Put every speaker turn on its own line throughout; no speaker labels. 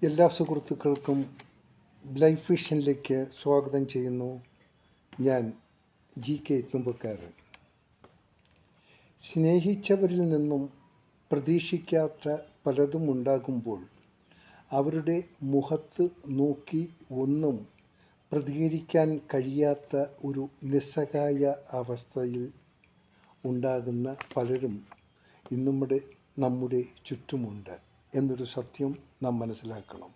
എല്ലാ സുഹൃത്തുക്കൾക്കും ലൈഫ് വിഷനിലേക്ക് സ്വാഗതം ചെയ്യുന്നു. ഞാൻ GK തുമ്പക്കാരൻ. സ്നേഹിച്ചവരിൽ നിന്നും പ്രതീക്ഷിക്കാത്ത പലതും ഉണ്ടാകുമ്പോൾ അവരുടെ മുഖത്ത് നോക്കി ഒന്നും പ്രതികരിക്കാൻ കഴിയാത്ത ഒരു നിസ്സഹായ അവസ്ഥയിൽ ഉണ്ടാകുന്ന പലരും ഇന്നും നമ്മുടെ ചുറ്റുമുണ്ട് എന്നൊരു സത്യം നാം മനസ്സിലാക്കണം.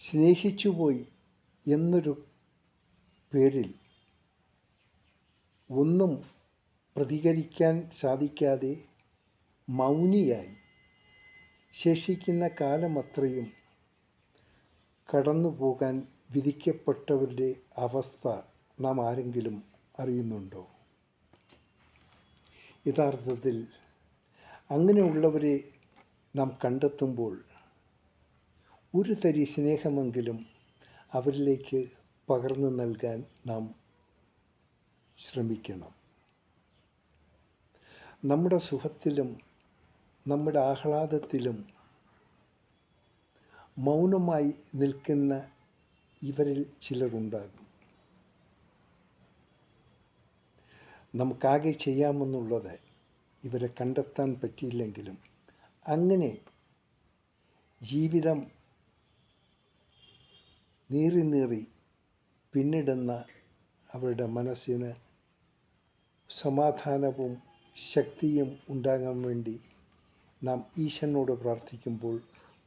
സ്നേഹിച്ചുപോയി എന്നൊരു പേരിൽ ഒന്നും പ്രതികരിക്കാൻ സാധിക്കാതെ മൗനിയായി ശേഷിക്കുന്ന കാലമത്രയും കടന്നു പോകാൻ വിധിക്കപ്പെട്ടവരുടെ അവസ്ഥ നാം ആരെങ്കിലും അറിയുന്നുണ്ടോ? യഥാർത്ഥത്തിൽ അങ്ങനെയുള്ളവരെ നാം കണ്ടെത്തുമ്പോൾ ഒരു തരി സ്നേഹമെങ്കിലും അവരിലേക്ക് പകർന്നു നൽകാൻ നാം ശ്രമിക്കണം. നമ്മുടെ സുഖത്തിലും നമ്മുടെ ആഹ്ലാദത്തിലും മൗനമായി നിൽക്കുന്ന ഇവരിൽ ചിലരുണ്ടാകും. നമുക്കാകെ ചെയ്യാമെന്നുള്ളത് ഇവരെ കണ്ടെത്താൻ പറ്റിയില്ലെങ്കിലും അങ്ങനെ ജീവിതം നീറി പിന്നിടുന്ന അവരുടെ മനസ്സിന് സമാധാനവും ശക്തിയും ഉണ്ടാകാൻ വേണ്ടി നാം ഈശ്വരനോട് പ്രാർത്ഥിക്കുമ്പോൾ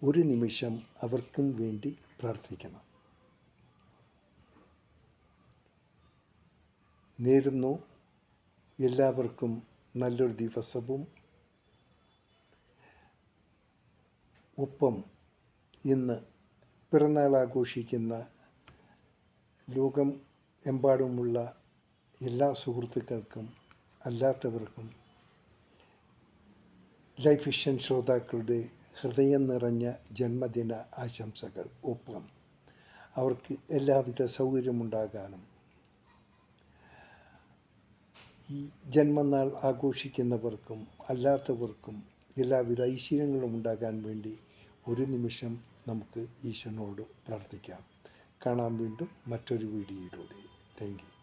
ഒരു നിമിഷം അവർക്കും വേണ്ടി പ്രാർത്ഥിക്കണം. നേരുന്നു എല്ലാവർക്കും നല്ലൊരു ദിവസവും. ഒപ്പം ഇന്ന് പിറന്നാൾ ആഘോഷിക്കുന്ന ലോകം എമ്പാടുമുള്ള എല്ലാ സുഹൃത്തുക്കൾക്കും അല്ലാത്തവർക്കും ലൈഫ് വിഷൻ ശ്രോതാക്കളുടെ ഹൃദയം നിറഞ്ഞ ജന്മദിന ആശംസകൾ. ഒപ്പം അവർക്ക് എല്ലാവിധ സൗകര്യമുണ്ടാകാനും ഈ ജന്മനാൾ ആഘോഷിക്കുന്നവർക്കും അല്ലാത്തവർക്കും എല്ലാവിധ ഐശ്വര്യങ്ങളും ഉണ്ടാകാൻ വേണ്ടി ഒരു നിമിഷം നമുക്ക് ഈശ്വരനോട് പ്രാർത്ഥിക്കാം. കാണാം വീണ്ടും മറ്റൊരു വീഡിയോയിലൂടെ. Thank you.